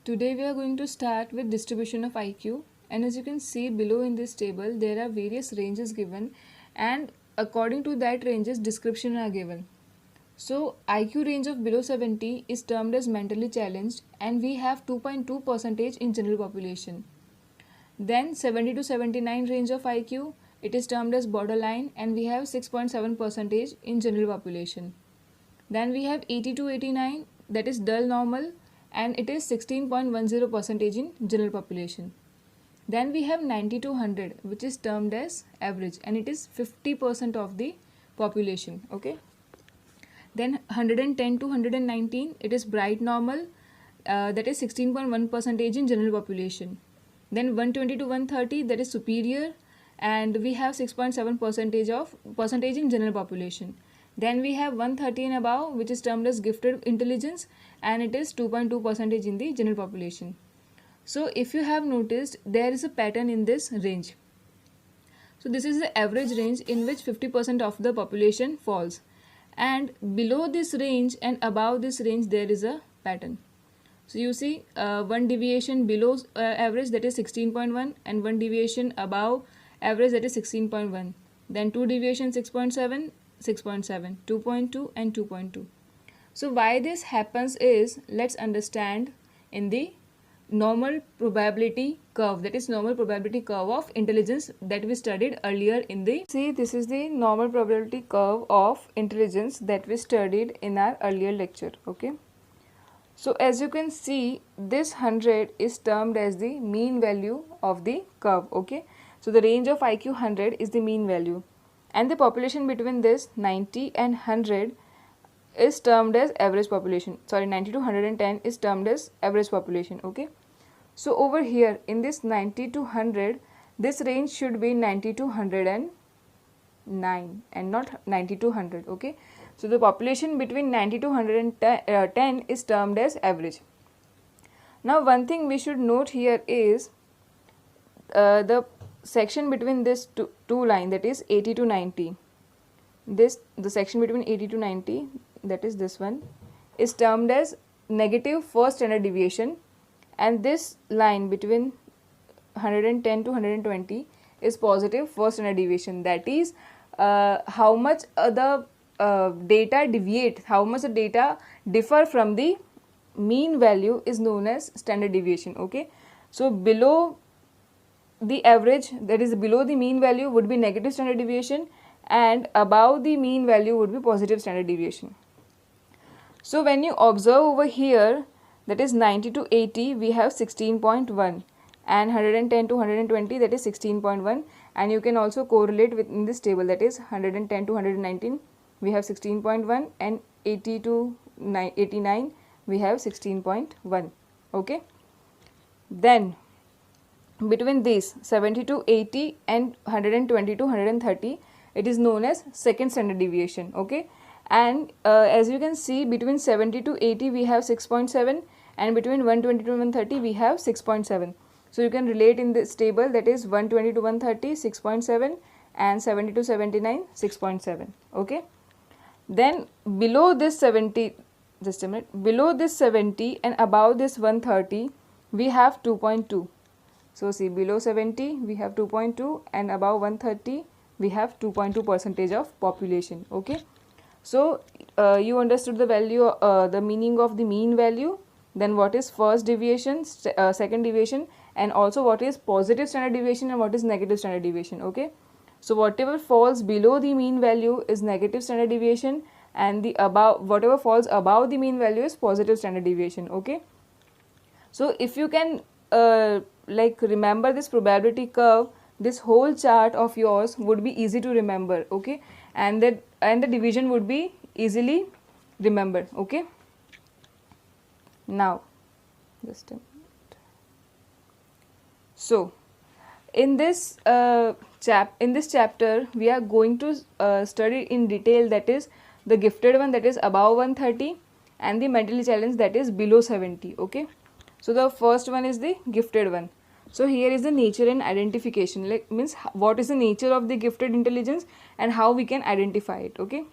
Today we are going to start with distribution of IQ, and as you can see below in this table there are various ranges given, and according to that ranges description are given. So IQ range of below 70 is termed as mentally challenged, and we have 2.2 percentage in general population. Then 70 to 79 range of IQ, it is termed as borderline, and we have 6.7 percentage in general population. Then we have 80 to 89, that is dull normal, and it is 16.10 percentage in general population. Then we have 90 to 100, which is termed as average, and it is 50% of the population. Okay. Then 110 to 119, it is bright normal, that is 16.1 percentage in general population. Then 120 to 130, that is superior, and we have 6.7 percentage in general population. Then we have 130 and above, which is termed as gifted intelligence, and it is 2.2 percentage in the general population. So if you have noticed, there is a pattern in this range. So this is the average range in which 50% of the population falls, and below this range and above this range there is a pattern. So you see one deviation below average, that is 16.1, and one deviation above average, that is 16.1. Then two deviation 6.7, 6.7, 2.2 and 2.2. So why this happens is, let's understand in the normal probability curve, that is normal probability curve of intelligence that we studied earlier in the this is the normal probability curve of intelligence that we studied in our earlier lecture. Okay, so as you can see, this 100 is termed as the mean value of the curve. Okay, so the range of IQ 100 is the mean value, and the population between this 90 and 100 is termed as average population. 90 to 110 is termed as average population. Okay, so over here in this 90 to 100, this range should be 90 to 109 and not 90 to 100. Okay, so the population between 90 to 110 is termed as average. Now one thing we should note here is the section between this two line, that is 80 to 90. The section between 80 to 90, that is this one, is termed as negative first standard deviation, and this line between 110 to 120 is positive first standard deviation. That is how much the data deviate, how much the data differ from the mean value is known as standard deviation. Okay, so below the average, that is below the mean value, would be negative standard deviation, and above the mean value would be positive standard deviation. So when you observe over here, that is 90 to 80, we have 16.1, and 110 to 120, that is 16.1, and you can also correlate within this table, that is 110 to 119, we have 16.1, and 80 to 89, we have 16.1. Okay, then between these 70 to 80 and 120 to 130, it is known as second standard deviation. Okay, and as you can see, between 70 to 80 we have 6.7, and between 120 to 130 we have 6.7. So you can relate in this table, that is 120 to 130 6.7, and 70 to 79 6.7. Okay, then below this 70, just a minute, below this 70 and above this 130 we have 2.2. So see, below 70 we have 2.2, and above 130 we have 2.2 percentage of population. Okay, so you understood the value, the meaning of the mean value, then what is first deviation, second deviation, and also what is positive standard deviation and what is negative standard deviation. Okay, so whatever falls below the mean value is negative standard deviation, and the above, whatever falls above the mean value is positive standard deviation. Okay, so if you can like remember this probability curve, this whole chart of yours would be easy to remember. Okay, and the division would be easily remembered. Okay, now just a minute. So in this chapter we are going to study in detail, that is the gifted one, that is above 130, and the mentally challenged, that is below 70. Okay, so the first one is the gifted one. So here is the nature and identification, like means what is the nature of the gifted intelligence and how we can identify it. Okay,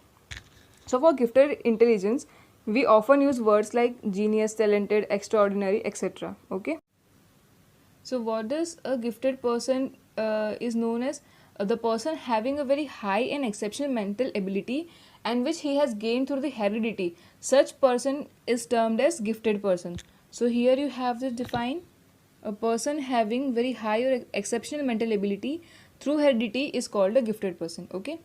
so for gifted intelligence, we often use words like genius, talented, extraordinary, etc. Okay. So what does a gifted person is known as? The person having a very high and exceptional mental ability and which he has gained through the heredity. Such person is termed as gifted person. So here you have this define. A person having very high or exceptional mental ability through heredity is called a gifted person. Okay.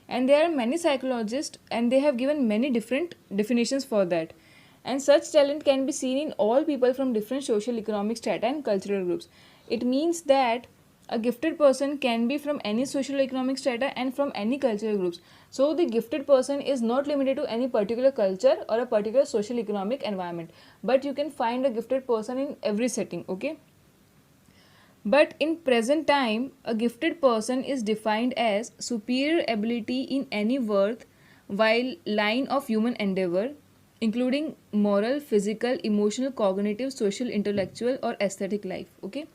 And there are many psychologists and they have given many different definitions for that. And such talent can be seen in all people from different social, economic strata and cultural groups. It means that a gifted person can be from any social economic strata and from any cultural groups. So the gifted person is not limited to any particular culture or a particular social economic environment, but you can find a gifted person in every setting. Okay. But in present time, a gifted person is defined as superior ability in any worthwhile line of human endeavor, including moral, physical, emotional, cognitive, social, intellectual, or aesthetic life. Okay.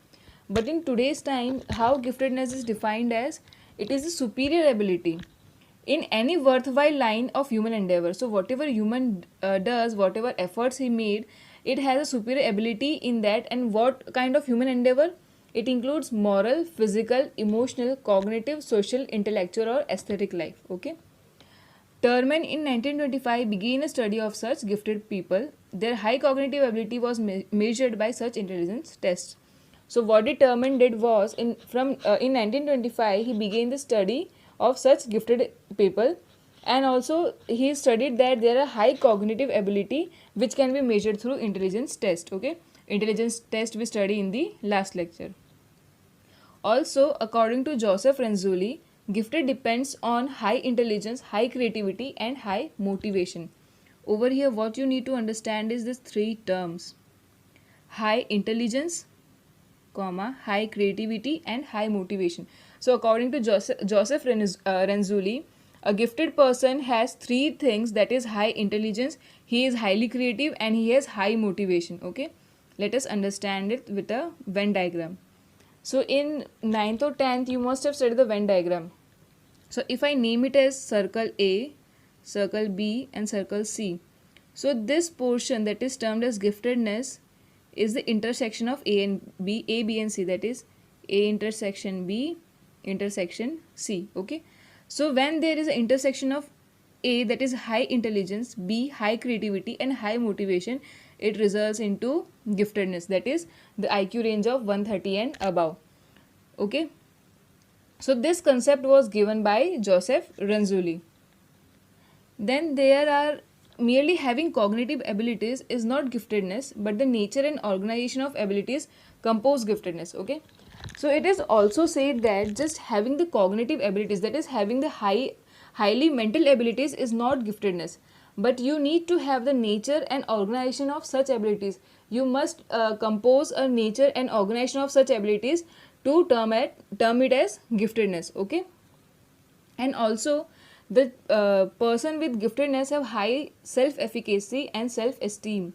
But in today's time, how giftedness is defined as it is a superior ability in any worthwhile line of human endeavor. So whatever human does, whatever efforts he made, it has a superior ability in that. And what kind of human endeavor? It includes moral, physical, emotional, cognitive, social, intellectual, or aesthetic life. Okay. Terman in 1925 began a study of such gifted people. Their high cognitive ability was measured by such intelligence tests. So what the Terman did was in 1925 he began the study of such gifted people, and also he studied that there are high cognitive ability which can be measured through intelligence test. Okay, intelligence test we study in the last lecture. Also, according to Joseph Renzulli, gifted depends on high intelligence, high creativity, and high motivation. Over here, what you need to understand is these three terms: high intelligence, comma, high creativity, and high motivation. So, according to Joseph Renzulli, a gifted person has three things, that is high intelligence, he is highly creative, and he has high motivation. Okay, let us understand it with a Venn diagram. So in 9th or 10th, you must have studied the Venn diagram. So if I name it as circle A, circle B, and circle C. So this portion that is termed as giftedness is the intersection of A and B, A, B, and C. That is A intersection B, intersection C. Okay. So when there is an intersection of A, that is high intelligence, B, high creativity, and high motivation, it results into giftedness, that is the IQ range of 130 and above. Okay. So this concept was given by Joseph Renzulli. Then there are merely having cognitive abilities is not giftedness, but the nature and organization of abilities compose giftedness. Okay. So it is also said that just having the cognitive abilities, that is having the highly mental abilities, is not giftedness, but you need to have the nature and organization of such abilities. You must compose a nature and organization of such abilities to term it as giftedness. Okay. And also the person with giftedness have high self-efficacy and self-esteem.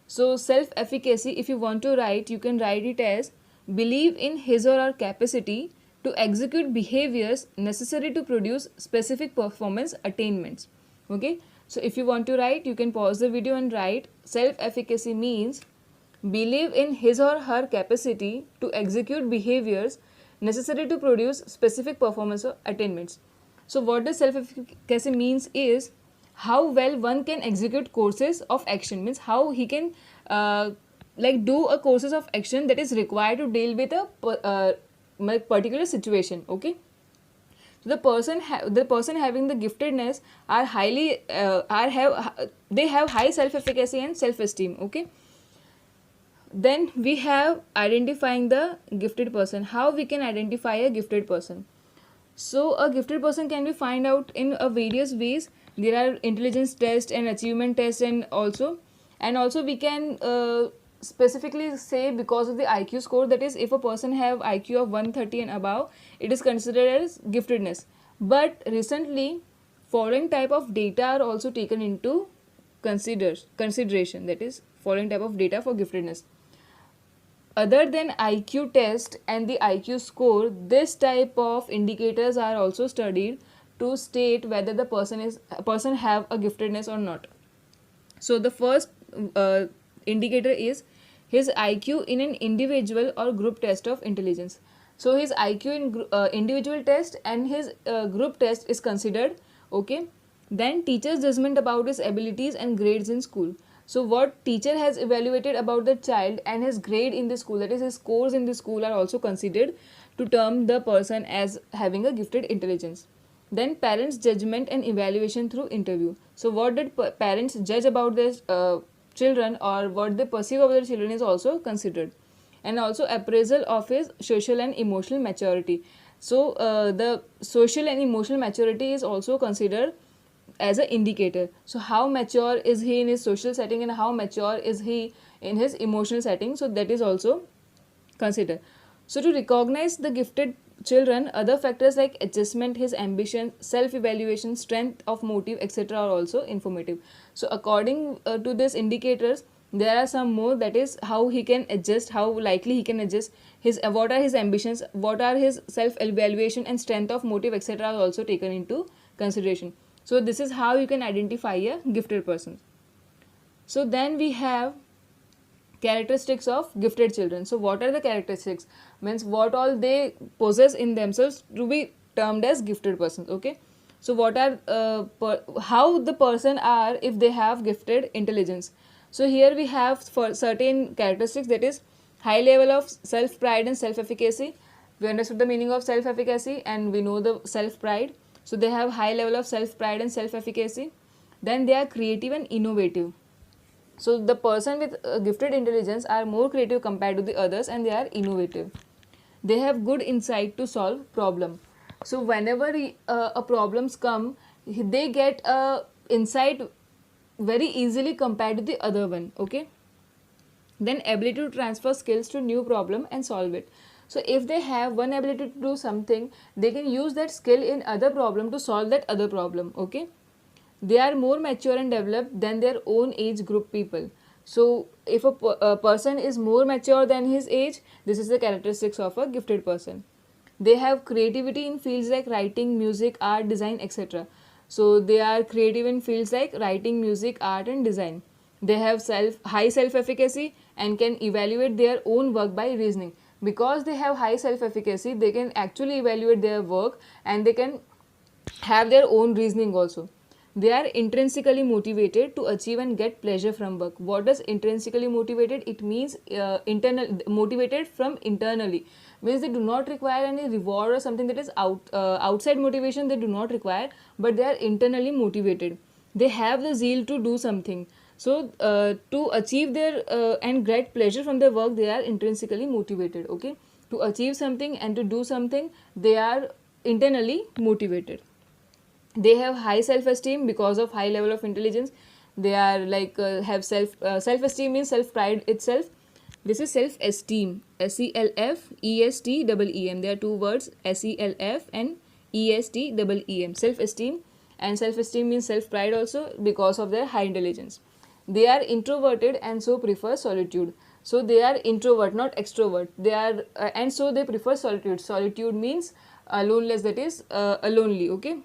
So self-efficacy, if you want to write, you can write it as believe in his or her capacity to execute behaviors necessary to produce specific performance attainments. Okay. So if you want to write, you can pause the video and write self-efficacy means believe in his or her capacity to execute behaviors necessary to produce specific performance or attainments. So what does self-efficacy means is how well one can execute courses of action, means how he can do a courses of action that is required to deal with a particular situation. Okay. So the person having the giftedness are they have high self-efficacy and self-esteem. Okay. Then we have identifying the gifted person. How we can identify a gifted person? So a gifted person can be find out in various ways. There are intelligence tests and achievement tests, and also we can specifically say because of the IQ score, that is if a person have IQ of 130 and above, it is considered as giftedness. But recently following type of data are also taken into consideration, that is following type of data for giftedness. Other than IQ test and the IQ score, this type of indicators are also studied to state whether the person have a giftedness or not. So the first indicator is his IQ in an individual or group test of intelligence. So his IQ in individual test and his group test is considered. Okay. Then teacher's judgment about his abilities and grades in school. So what teacher has evaluated about the child and his grade in the school, that is his scores in the school, are also considered to term the person as having a gifted intelligence. Then parents judgment and evaluation through interview. So what did parents judge about their children, or what they perceive of their children, is also considered. And also appraisal of his social and emotional maturity. So the social and emotional maturity is also considered as an indicator. So how mature is he in his social setting and how mature is he in his emotional setting, so that is also considered. So to recognize the gifted children, other factors like adjustment, his ambition, self-evaluation, strength of motive, etc. are also informative. So according to these indicators, there are some more, that is how he can adjust, how likely he can adjust, his what are his ambitions, what are his self-evaluation and strength of motive, etc. are also taken into consideration. So this is how you can identify a gifted person. So then we have characteristics of gifted children. So what are the characteristics, means what all they possess in themselves to be termed as gifted persons. Okay, so what are how the person are if they have gifted intelligence. So here we have for certain characteristics, that is high level of self pride and self efficacy. We understood the meaning of self efficacy and we know the self pride. So they have high level of self pride and self efficacy. Then they are creative and innovative. So the person with gifted intelligence are more creative compared to the others, and they are innovative. They have good insight to solve problem. So whenever a problems come, they get a insight very easily compared to the other one. Okay. Then ability to transfer skills to new problem and solve it. So if they have one ability to do something, they can use that skill in other problem to solve that other problem. Okay. They are more mature and developed than their own age group people. So if a person is more mature than his age, this is the characteristics of a gifted person. They have creativity in fields like writing, music, art, design, etc. So they are creative in fields like writing, music, art and design. They have high self efficacy and can evaluate their own work by reasoning. Because they have high self efficacy, they can actually evaluate their work and they can have their own reasoning also. They are intrinsically motivated to achieve and get pleasure from work. What does intrinsically motivated? It means internal, motivated from internally, means they do not require any reward or something, that is outside motivation they do not require, but they are internally motivated. They have the zeal to do something. So to achieve their and get pleasure from their work, they are intrinsically motivated. Okay, to achieve something and to do something, they are internally motivated. They have high self esteem because of high level of intelligence. They are like have self esteem means self pride itself. This is self esteem, SELFESTEEM. There are two words, SELF and ESTEEM. Self esteem, and self esteem means self pride also because of their high intelligence. They are introverted and so prefer solitude. So they are introvert, not extrovert. They are and so they prefer solitude. Solitude means loneliness, that is lonely. Okay.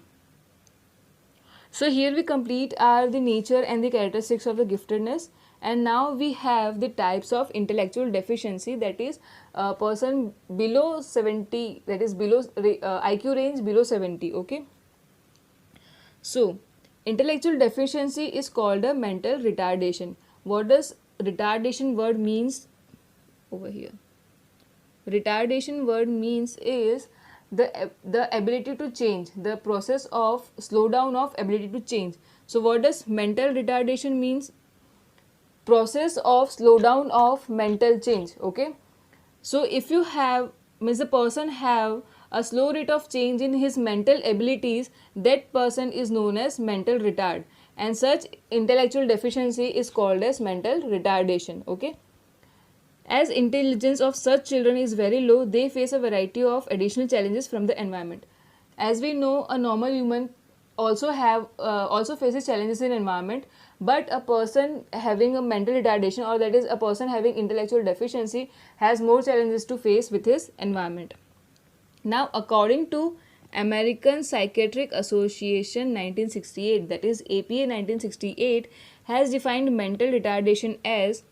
So here we complete the nature and the characteristics of the giftedness, and now we have the types of intellectual deficiency, that is a person below 70, that is below IQ range below 70. Okay. So intellectual deficiency is called a mental retardation. What does retardation word means over here? Retardation word means is the ability to change, the process of slowdown of ability to change. So what does mental retardation means? Process of slowdown of mental change. Okay, so if you have, means the person have a slow rate of change in his mental abilities, that person is known as mental retard, and such intellectual deficiency is called as mental retardation. Okay. As intelligence of such children is very low, they face a variety of additional challenges from the environment. As we know, a normal human also faces challenges in environment, but a person having a mental retardation, or that is a person having intellectual deficiency, has more challenges to face with his environment. Now, according to American Psychiatric Association 1968, that is APA 1968, has defined mental retardation as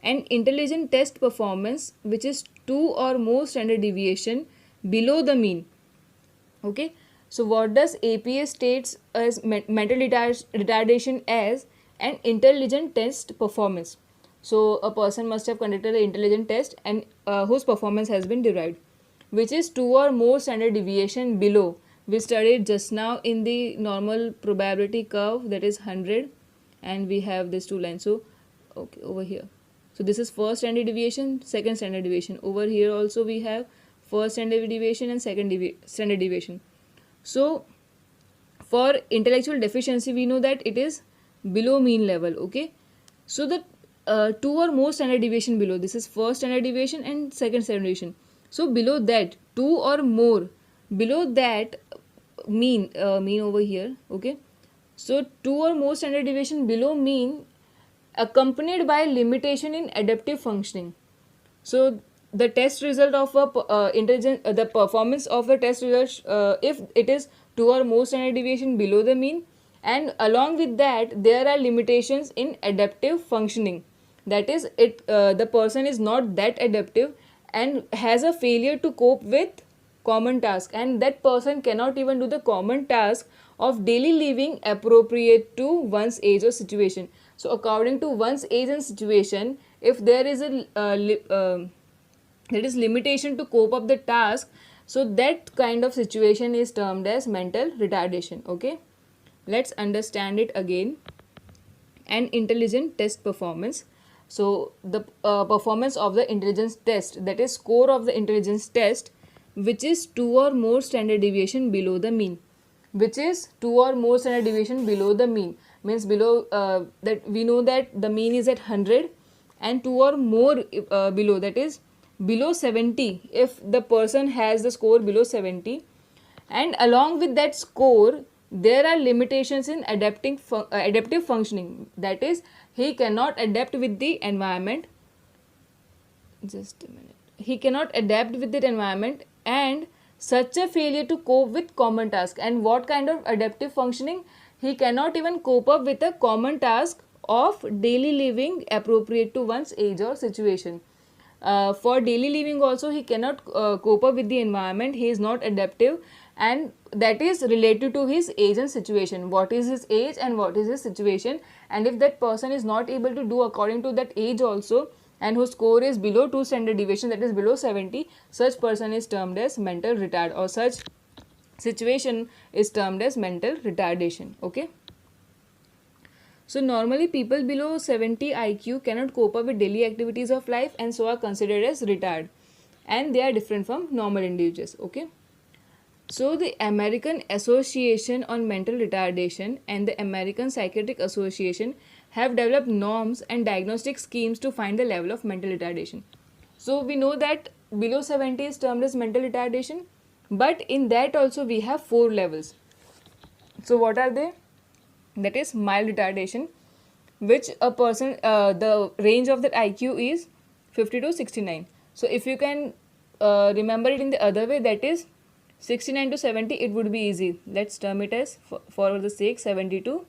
an intelligent test performance which is 2 or more standard deviation below the mean. Okay, so what does APA states as mental retardation as an intelligent test performance? So a person must have conducted an intelligent test and whose performance has been derived, which is 2 or more standard deviation below. We studied just now in the normal probability curve, that is 100, and we have these two lines. So okay, over here, so this is first standard deviation, second standard deviation. Over here also we have first standard deviation and second standard deviation. So for intellectual deficiency we know that it is below mean level. Okay, so the 2 or more standard deviation below, this is first standard deviation and second standard deviation. So below that, 2 or more below that mean over here. Okay, so 2 or more standard deviation below mean accompanied by limitation in adaptive functioning. So the test result of a the performance of the test result, if it is 2 or more standard deviation below the mean, and along with that there are limitations in adaptive functioning, that is the person is not that adaptive and has a failure to cope with common task, and that person cannot even do the common task of daily living appropriate to one's age or situation. So according to one's age and situation, if there is a there is limitation to cope up the task, so that kind of situation is termed as mental retardation. Okay, let's understand it again. An intelligent test performance. So the performance of the intelligence test, that is score of the intelligence test, which is 2 or more standard deviation below the mean, which is 2 or more standard deviation below the mean, means below that we know that the mean is at 100 and 2 or more below, that is below 70. If the person has the score below 70 and along with that score there are limitations in adaptive functioning, that is he cannot adapt with the environment, just a minute, he cannot adapt with the environment, and such a failure to cope with common task. And what kind of adaptive functioning? He cannot even cope up with a common task of daily living appropriate to one's age or situation. For daily living also he cannot cope up with the environment, he is not adaptive, and that is related to his age and situation. What is his age and what is his situation, and if that person is not able to do according to that age also and whose score is below 2 standard deviation, that is below 70, such person is termed as mental retard, or such situation is termed as mental retardation. Okay, so normally people below 70 IQ cannot cope up with daily activities of life and so are considered as retard, and they are different from normal individuals. Okay, so the American Association on Mental Retardation and the American Psychiatric Association have developed norms and diagnostic schemes to find the level of mental retardation. So we know that below 70 is termed as mental retardation, but in that also we have 4 levels. So what are they? That is mild retardation, which a person, the range of that IQ is 50 to 69. So if you can remember it in the other way, that is 69 to 70, it would be easy. Let's term it as, for the sake, 70 to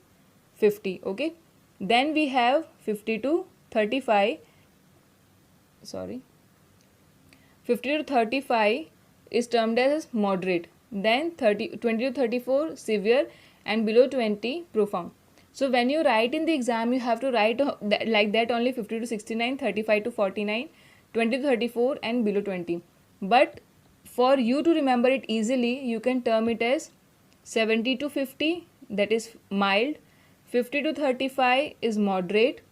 50. Okay, then we have 50 to 35, 50 to 35 is termed as moderate, then 20 to 34 severe, and below 20 profound. So when you write in the exam, you have to write like that only: 50 to 69, 35 to 49, 20 to 34 and below 20. But for you to remember it easily, you can term it as 70 to 50, that is mild, 50 to 35 is moderate,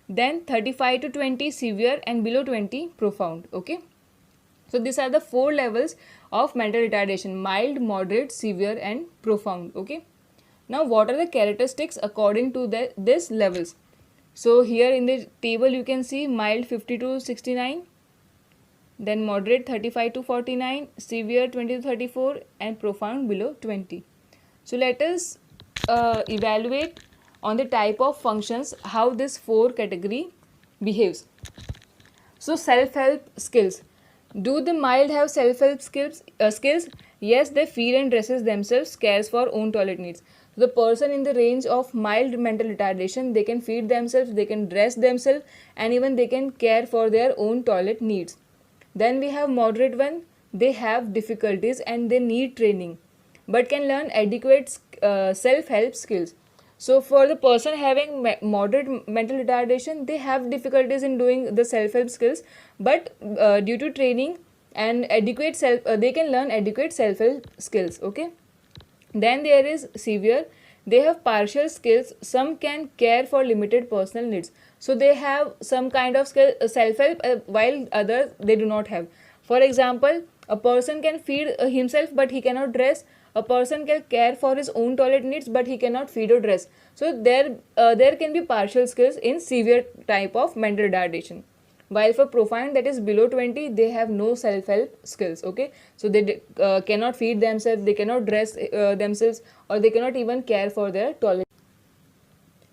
then 35 to 20 severe, and below 20 profound. Okay, so these are the 4 levels of mental retardation: mild, moderate, severe and profound. Okay, now what are the characteristics according to these levels? So here in the table you can see mild 50 to 69, then moderate 35 to 49, severe 20 to 34 and profound below 20. So let us evaluate on the type of functions how this 4 category behaves. So self-help skills. Do the mild have self-help skills? Yes, they feed and dresses themselves, cares for own toilet needs. So the person in the range of mild mental retardation, they can feed themselves, they can dress themselves, and even they can care for their own toilet needs. Then we have moderate one, they have difficulties and they need training, but can learn adequate self-help skills. So for the person having moderate mental retardation, they have difficulties in doing the self-help skills, but due to training and adequate they can learn adequate self-help skills. Okay. Then there is severe, they have partial skills, some can care for limited personal needs. So they have some kind of skill, self-help, while others they do not have. For example, a person can feed himself but he cannot dress. A person can care for his own toilet needs but he cannot feed or dress. So there can be partial skills in severe type of mental retardation. While for profound, that is below 20, they have no self-help skills. Okay, so they cannot feed themselves, they cannot dress themselves, or they cannot even care for their toilet.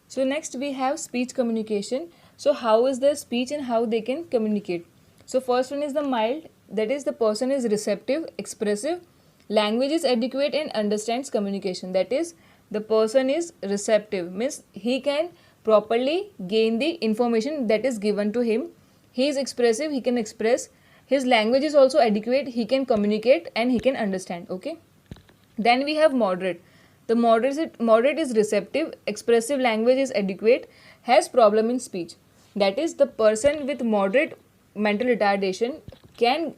So next we have speech communication. So how is their speech and how they can communicate? So first one is the mild, that is the person is receptive, expressive, language is adequate and understands communication. That is the person is receptive, means he can properly gain the information that is given to him. He is expressive, he can express, his language is also adequate, he can communicate and he can understand. Okay. Then we have moderate. The moderate is receptive, expressive, language is adequate, has problem in speech. That is the person with moderate mental retardation can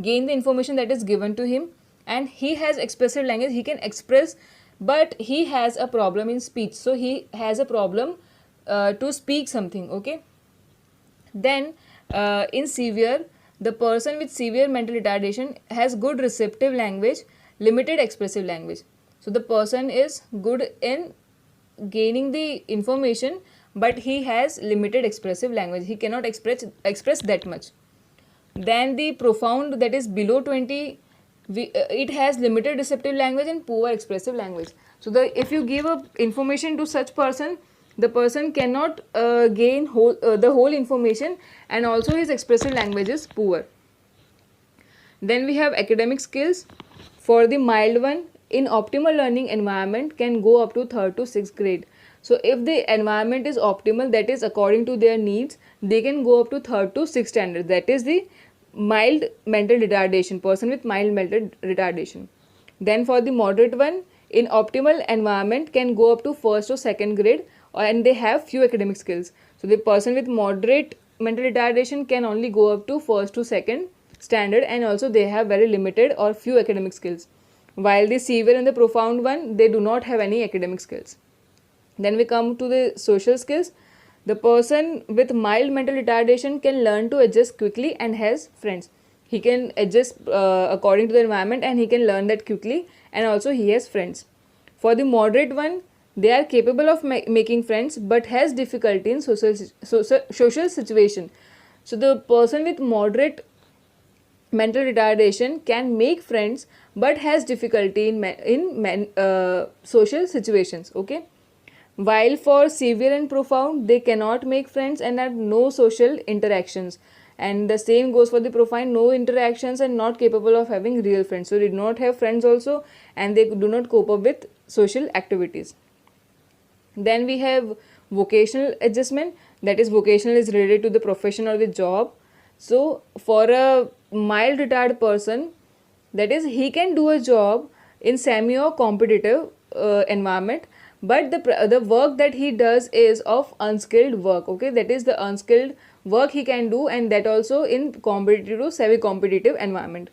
gain the information that is given to him, and he has expressive language, he can express, but he has a problem in speech. So he has a problem to speak something. Okay. Then in severe, the person with severe mental retardation has good receptive language, limited expressive language. So the person is good in gaining the information, but he has limited expressive language, he cannot express that much. Then the profound, that is below 20, it has limited receptive language and poor expressive language. So if you give a information to such person, the person cannot gain the whole information, and also his expressive language is poor. Then we have academic skills. For the mild one, in optimal learning environment can go up to 3rd to 6th grade. So if the environment is optimal, that is according to their needs, they can go up to 3rd to 6th standard. That is the mild mental retardation, person with mild mental retardation. Then for the moderate one, in optimal environment can go up to 1st or 2nd grade, and they have few academic skills. So the person with moderate mental retardation can only go up to 1st to 2nd standard, and also they have very limited or few academic skills. While the severe and the profound one, they do not have any academic skills. Then we come to the social skills. The person with mild mental retardation can learn to adjust quickly and has friends. He can adjust according to the environment, and he can learn that quickly, and also he has friends. For the moderate one, they are capable of making friends but has difficulty in social situation. So the person with moderate mental retardation can make friends but has difficulty in social situations. Okay. While for severe and profound, they cannot make friends and have no social interactions. And the same goes for the profound, no interactions and not capable of having real friends. So they do not have friends also, and they do not cope up with social activities. Then we have vocational adjustment, that is vocational is related to the profession or the job. So for a mild retard person, that is he can do a job in semi or competitive environment, but the work that he does is of unskilled work. Okay, that is the unskilled work he can do, and that also in competitive to semi competitive environment.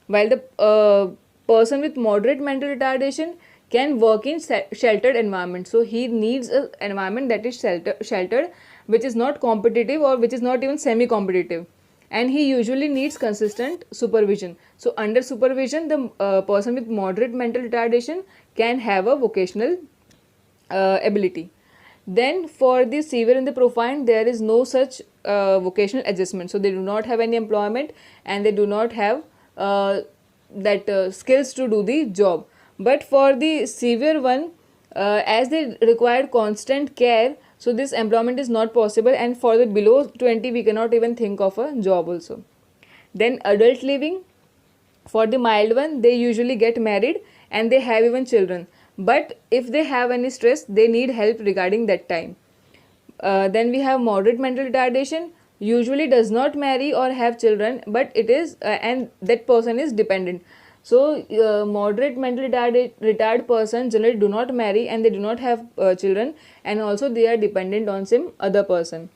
While the person with moderate mental retardation can work in sheltered environment. So he needs an environment that is sheltered, which is not competitive or which is not even semi competitive, and he usually needs consistent supervision. So under supervision, the person with moderate mental retardation can have a vocational ability. Then for the severe and the profound, there is no such vocational adjustment. So they do not have any employment, and they do not have skills to do the job. But for the severe one, as they require constant care, so this employment is not possible, and for the below 20, we cannot even think of a job also. Then adult living, for the mild one, they usually get married and they have even children. but if they have any stress, they need help regarding that time. Then we have moderate mental retardation, usually does not marry or have children, but it is and that person is dependent. So moderate mental retard person generally do not marry and they do not have children, and also they are dependent on some other person.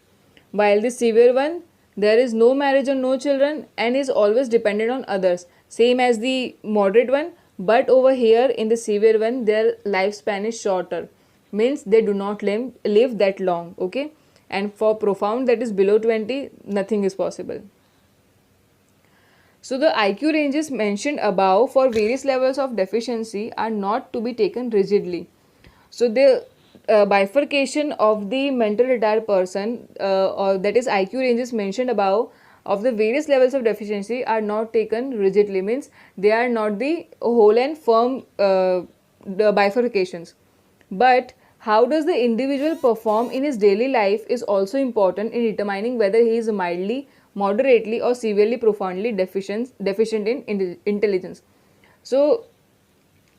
While the severe one, there is no marriage or no children and is always dependent on others, same as the moderate one, but over here in the severe one their lifespan is shorter, means they do not live that long. Okay, and for profound, that is below 20, nothing is possible. So the IQ ranges mentioned above for various levels of deficiency are not to be taken rigidly. So the bifurcation of the mental retarded person, or that is IQ ranges mentioned above of the various levels of deficiency are not taken rigidly, means they are not the whole and firm the bifurcations. But how does the individual perform in his daily life is also important in determining whether he is mildly, moderately or severely profoundly deficient in intelligence. So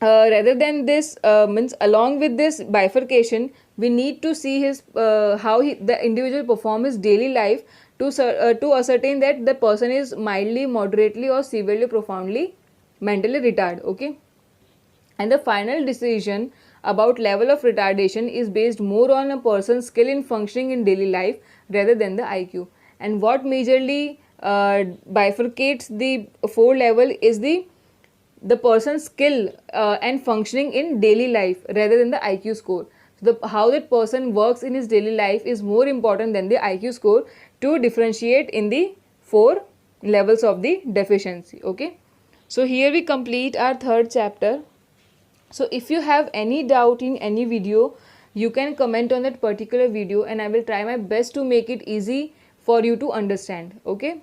rather than this means along with this bifurcation, we need to see his how the individual perform his daily life to ascertain that the person is mildly, moderately or severely profoundly mentally retarded. Okay, and the final decision about level of retardation is based more on a person's skill in functioning in daily life rather than the IQ. And what majorly bifurcates the four level is the person's skill and functioning in daily life rather than the IQ score. So how that person works in his daily life is more important than the IQ score to differentiate in the four levels of the deficiency. Okay, so here we complete our third chapter. So if you have any doubt in any video, you can comment on that particular video and I will try my best to make it easy for you to understand. Okay.